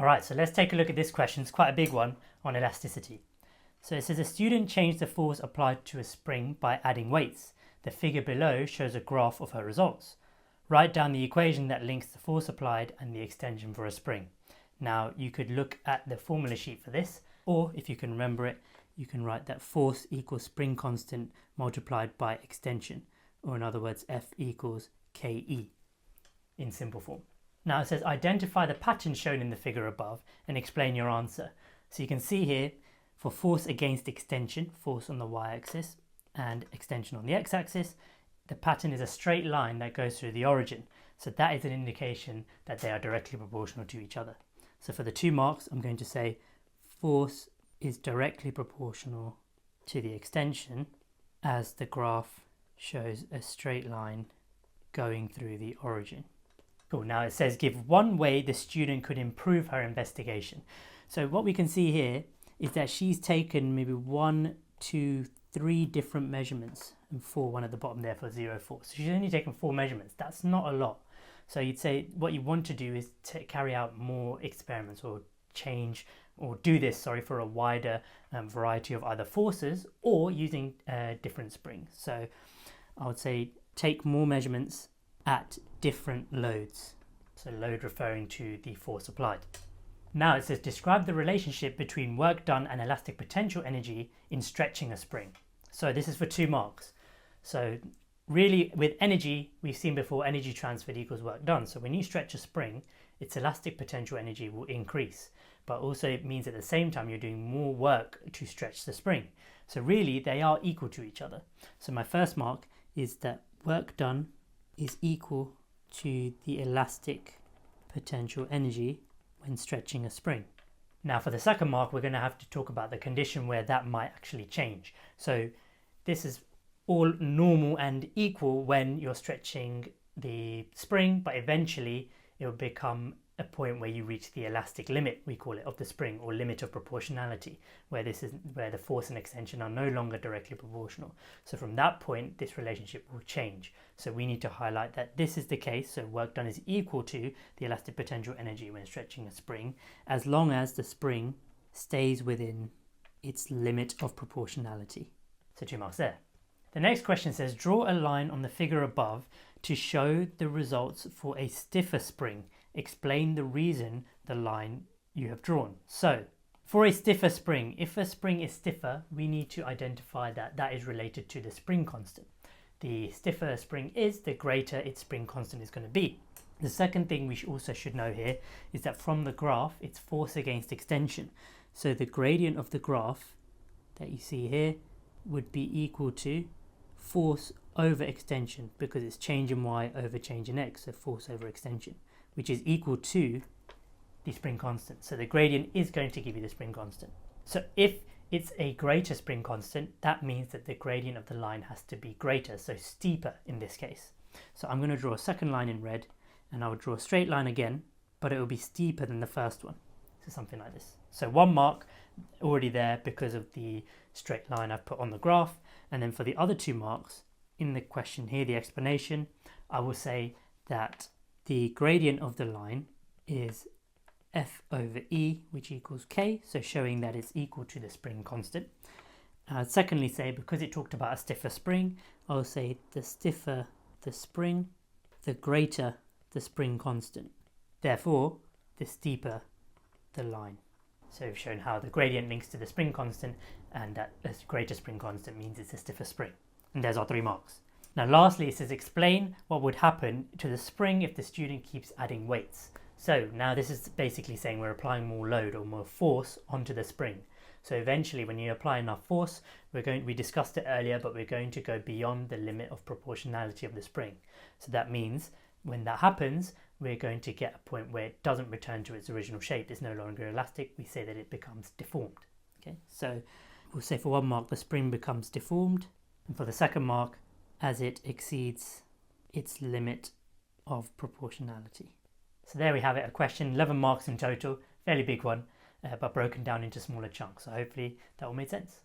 Alright, so let's take a look at this question. It's quite a big one on elasticity. So it says a student changed the force applied to a spring by adding weights. The figure below shows a graph of her results. Write down the equation that links the force applied and the extension for a spring. Now you could look at the formula sheet for this, or if you can remember it, you can write that force equals spring constant multiplied by extension, or in other words, F equals KE in simple form. Now it says identify the pattern shown in the figure above and explain your answer. So you can see here for force against extension, force on the y-axis and extension on the x-axis, the pattern is a straight line that goes through the origin. So that is an indication that they are directly proportional to each other. So for the 2 marks, I'm going to say force is directly proportional to the extension as the graph shows a straight line going through the origin. Cool. Now it says give one way the student could improve her investigation. So what we can see here is that she's taken maybe 1, 2, 3 different measurements and 4, one at the bottom there for 0, 4. So she's only taken 4 measurements. That's not a lot. So you'd say what you want to do is to carry out more experiments or change or do this, for a wider variety of either forces or using different springs. So I would say take more measurements at different loads. So load referring to the force applied. Now it says describe the relationship between work done and elastic potential energy in stretching a spring. So this is for 2 marks. So really with energy, we've seen before energy transferred equals work done. So when you stretch a spring, its elastic potential energy will increase. But also it means at the same time you're doing more work to stretch the spring. So really they are equal to each other. So my first mark is that work done is equal to the elastic potential energy when stretching a spring. Now for the second mark, we're going to have to talk about the condition where that might actually change. So this is all normal and equal when you're stretching the spring, but eventually it will become a point where you reach the elastic limit, we call it, of the spring, or limit of proportionality, where the force and extension are no longer directly proportional. So from that point, this relationship will change. So we need to highlight that this is the case. So work done is equal to the elastic potential energy when stretching a spring, as long as the spring stays within its limit of proportionality. So 2 marks there. The next question says draw a line on the figure above to show the results for a stiffer spring. Explain the reason the line you have drawn. So for a stiffer spring, if a spring is stiffer, we need to identify that that is related to the spring constant. The stiffer a spring is, the greater its spring constant is going to be. The second thing we also should know here is that from the graph, it's force against extension. So the gradient of the graph that you see here would be equal to force over extension, because it's change in y over change in x, so force over extension, which is equal to the spring constant. So the gradient is going to give you the spring constant. So if it's a greater spring constant, that means that the gradient of the line has to be greater, so steeper in this case. So I'm going to draw a second line in red, and I would draw a straight line again, but it will be steeper than the first one. So something like this. So 1 mark already there because of the straight line I've put on the graph. And then for the other 2 marks in the question here, the explanation, I will say that the gradient of the line is F over E, which equals K, so showing that it's equal to the spring constant. Secondly, say because it talked about a stiffer spring, I'll say the stiffer the spring, the greater the spring constant. Therefore, the steeper the line. So we've shown how the gradient links to the spring constant, and that a greater spring constant means it's a stiffer spring. And there's our 3 marks. Now lastly, it says explain what would happen to the spring if the student keeps adding weights. So now this is basically saying we're applying more load or more force onto the spring. So eventually when you apply enough force, we discussed it earlier, but we're going to go beyond the limit of proportionality of the spring. So that means when that happens, we're going to get a point where it doesn't return to its original shape. It's no longer elastic. We say that it becomes deformed. Okay, so we'll say for 1 mark, the spring becomes deformed. And for the second mark, as it exceeds its limit of proportionality. So there we have it, a question, 11 marks in total, fairly big one, but broken down into smaller chunks. So hopefully that all made sense.